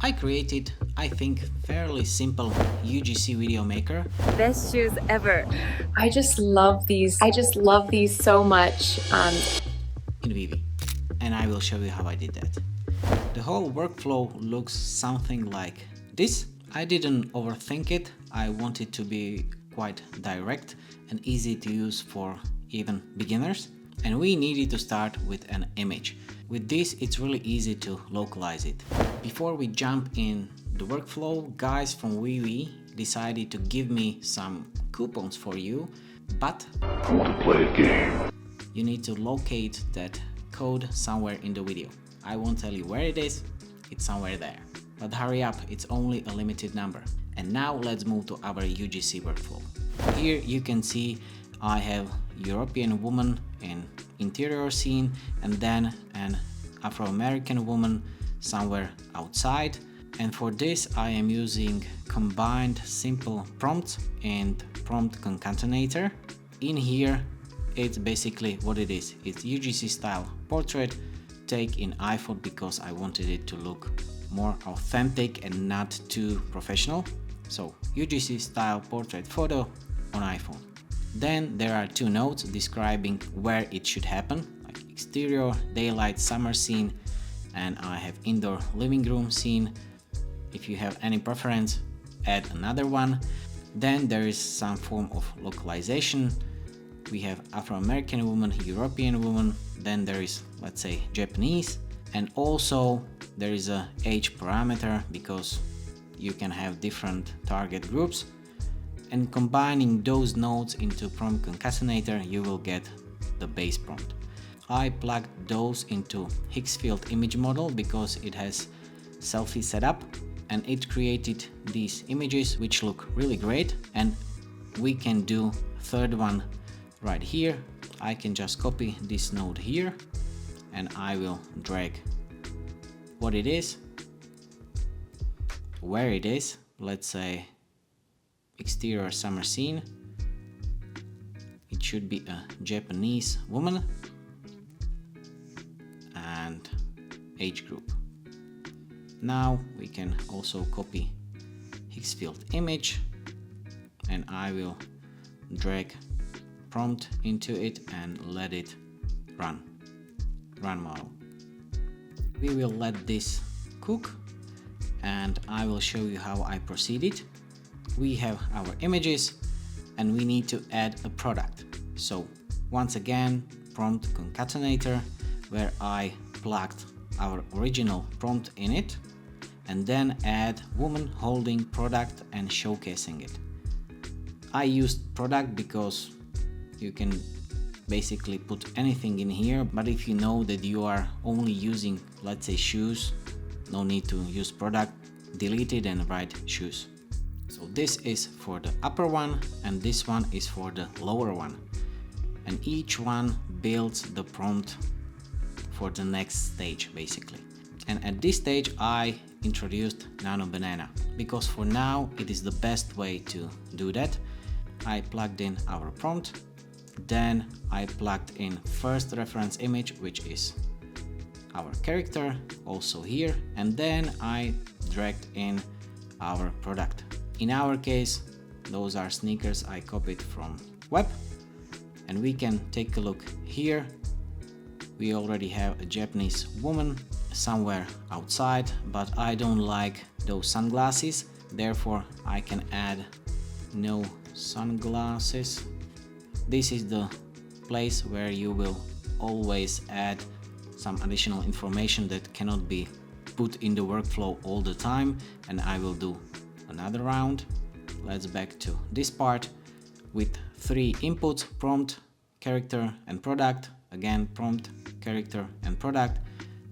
I created, I think, fairly simple UGC video maker. Best shoes ever. I just love these. I just love these so much. In Weavy, and I will show you how I did that. The whole workflow looks something like this. I didn't overthink it. I want it to be quite direct and easy to use for even beginners. And we needed to start with an image. With this, it's really easy to localize it. Before we jump in the workflow, guys from Weavy decided to give me some coupons for you, but I want to play a game. You need to locate that code somewhere in the video. I won't tell you where it is, it's somewhere there. But hurry up, it's only a limited number. And now let's move to our UGC workflow. Here you can see I have European woman in interior scene and then an Afro-American woman somewhere outside. And for this I am using combined simple prompts and prompt concatenator. In here it's basically what it is. It's UGC style portrait take in iPhone because I wanted it to look more authentic and not too professional. So UGC style portrait photo on iPhone. Then there are two notes describing where it should happen, like exterior, daylight, summer scene, and I have indoor living room scene. If you have any preference, add another one. Then there is some form of localization. We have Afro-American woman, European woman, then there is, let's say, Japanese, and also there is a age parameter because you can have different target groups. And combining those nodes into prompt concatenator, you will get the base prompt. I plugged those into Higgsfield Image model because it has selfie setup, and it created these images which look really great. And we can do third one right here. I can just copy this node here and I will drag what it is, where it is, let's say exterior summer scene. It should be a Japanese woman and age group. Now we can also copy Higgsfield image and I will drag prompt into it and let it run model. We will let this cook and I will show you how I proceeded. We have our images and we need to add a product. So once again, prompt concatenator, where I plugged our original prompt in it, and then add woman holding product and showcasing it. I used product because you can basically put anything in here, but if you know that you are only using, let's say, shoes, no need to use product, delete it and write shoes. So this is for the upper one and this one is for the lower one, and each one builds the prompt for the next stage basically. And at this stage I introduced Nanobanana because for now it is the best way to do that. I plugged in our prompt, then I plugged in first reference image, which is our character, also here, and then I dragged in our product. In our case, those are sneakers I copied from web, and we can take a look here. We already have a Japanese woman somewhere outside, but I don't like those sunglasses, therefore I can add no sunglasses. This is the place where you will always add some additional information that cannot be put in the workflow all the time, and I will do another round. Let's back to this part with 3 inputs: prompt, character and product. Again, prompt, character and product.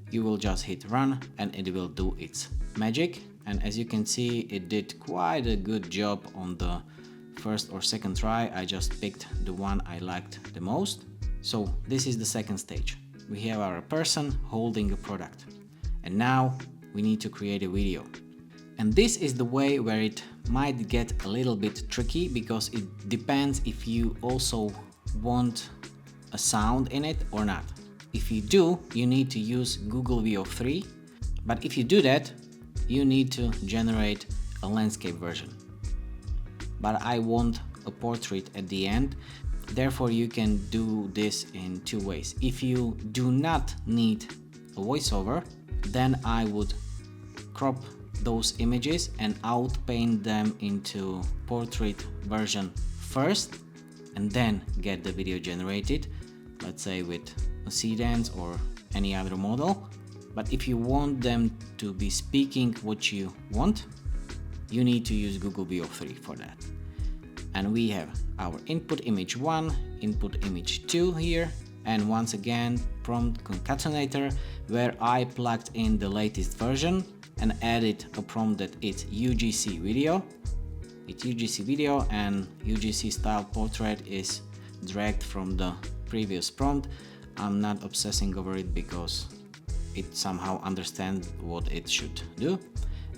You will just hit run and it will do its magic, and as you can see it did quite a good job on the first or second try. I just picked the one I liked the most. So this is the second stage. We have our person holding a product, and now we need to create a video. And this is the way where it might get a little bit tricky, because it depends if you also want a sound in it or not. If you do, you need to use Google Veo 3, but if you do that, you need to generate a landscape version. But I want a portrait at the end, therefore you can do this in two ways. If you do not need a voiceover, then I would crop those images and outpaint them into portrait version first and then get the video generated, let's say with a sedans or any other model. But if you want them to be speaking what you want, you need to use Google Veo 3 for that. And we have our input image 1, input image 2 here, and once again prompt concatenator, where I plugged in the latest version and added a prompt that it's UGC video. It's UGC video, and UGC style portrait is dragged from the previous prompt. I'm not obsessing over it because it somehow understands what it should do.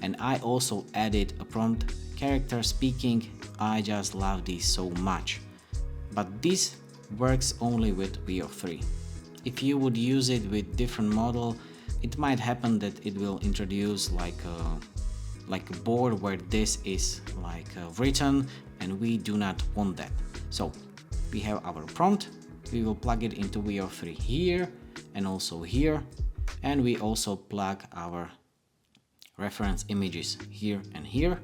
And I also added a prompt character speaking. I just love this so much, but this works only with Veo 3. If you would use it with different model, it might happen that it will introduce like a board where this is like written, and we do not want that. So we have our prompt, we will plug it into Veo 3 here and also here, and we also plug our reference images here and here,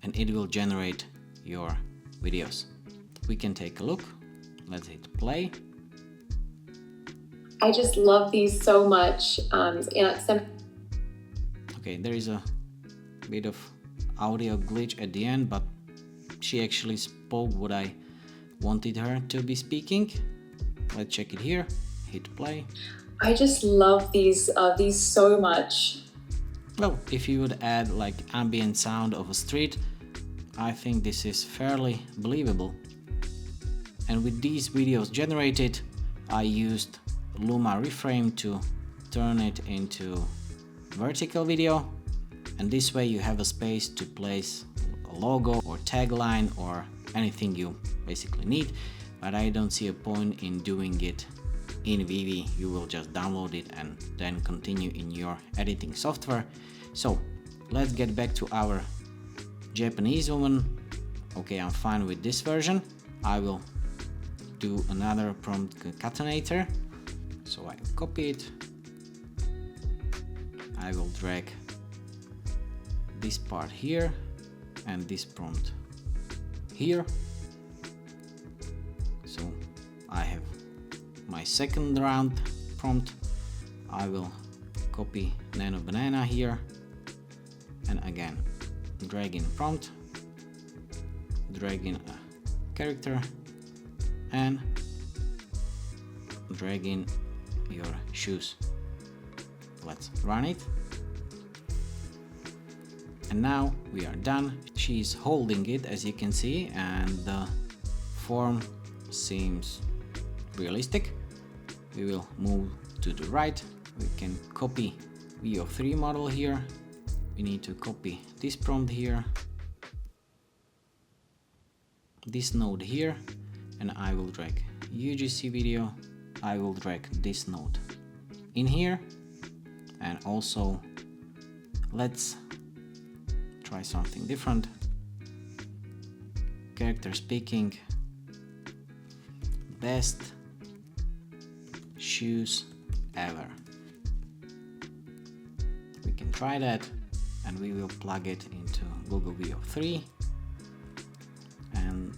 and it will generate your videos. We can take a look. Let's hit play. I just love these so much. Okay, there is a bit of audio glitch at the end, but she actually spoke what I wanted her to be speaking. Let's check it here. Hit play. I just love these so much. Well, if you would add like ambient sound of a street, I think this is fairly believable. And with these videos generated, I used Luma Reframe to turn it into vertical video, and this way you have a space to place a logo or tagline or anything you basically need. But I don't see a point in doing it in Weavy. You will just download it and then continue in your editing software. So let's get back to our Japanese woman. Okay, I'm fine with this version. I will do another prompt concatenator. So I copy it. I will drag this part here and this prompt here. So I have my second round prompt. I will copy Nanobanana here, and again drag in prompt, drag in a character, and drag in your shoes. Let's run it. And now we are done. She's holding it, as you can see, and the form seems realistic. We will move to the right. We can copy Veo 3 model here. We need to copy this prompt here, this node here, and I will drag UGC video. I will drag this node in here, and also let's try something different. Character speaking, best shoes ever. We can try that, and we will plug it into Google Veo 3. And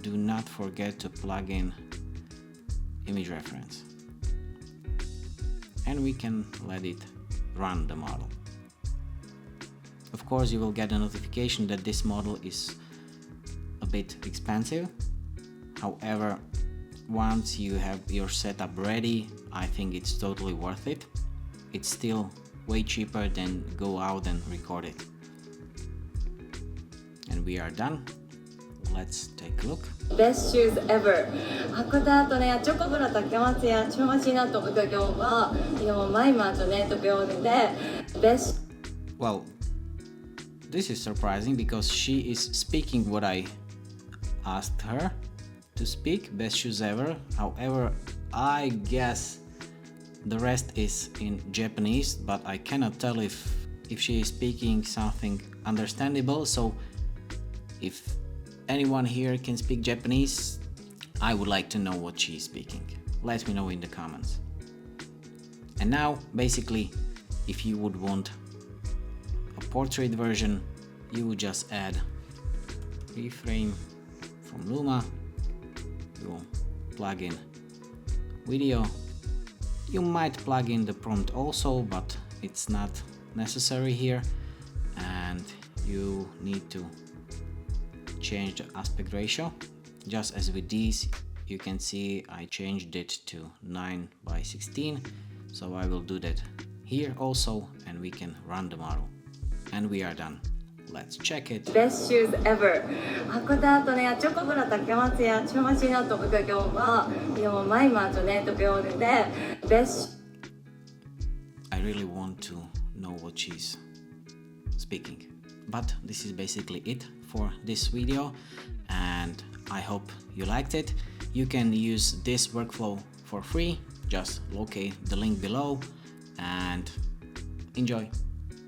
do not forget to plug in image reference, and we can let it run the model. Of course, you will get a notification that this model is a bit expensive. However, once you have your setup ready, I think it's totally worth it. It's still way cheaper than go out and record it. And we are done. Let's take a look. Best shoes ever. 函館ね、チョコブラ竹松や超マシナとか今日は、いやもう毎日ねと病院で best. Well, this is surprising because she is speaking what I asked her to speak, best shoes ever. However, I guess The rest is in Japanese, but I cannot tell if she is speaking something understandable, so if anyone here can speak Japanese, I would like to know what she is speaking. Let me know in the comments. And now, basically, if you would want a portrait version, you would just add Reframe from Luma, you plug in video. You might plug in the prompt also, but it's not necessary here, and you need to change the aspect ratio. Just as with these, you can see I changed it to 9:16, so I will do that here also, and we can run the model. And we are done. Let's check it. Best shoes ever. 函館ね、チョコブラ竹松や調子なと僕今日はいやもうマイマーとねと病院で best. I really want to know what she's speaking. But this is basically it for this video, and I hope you liked it. You can use this workflow for free. Just locate the link below and enjoy.